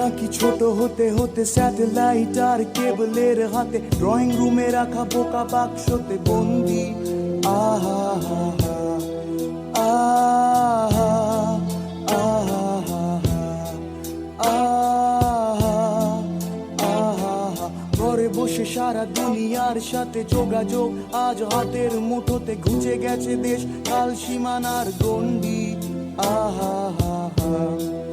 নাকি ছোট হতে হতে স্যাটেলাইট আর কেবলের হাতে, ড্রয়িং রুমে রাখা বোকা বাক্সতে বন্দি। আহা হা হা, আহা আহা আহা আহা। ঘরে বসে সারা দুনিয়ার সাথে যোগাযোগ, আজ হাতের মুঠোতে ঘুচে গেছে দেশ কাল সীমানার গণ্ডি। আহা হা হা।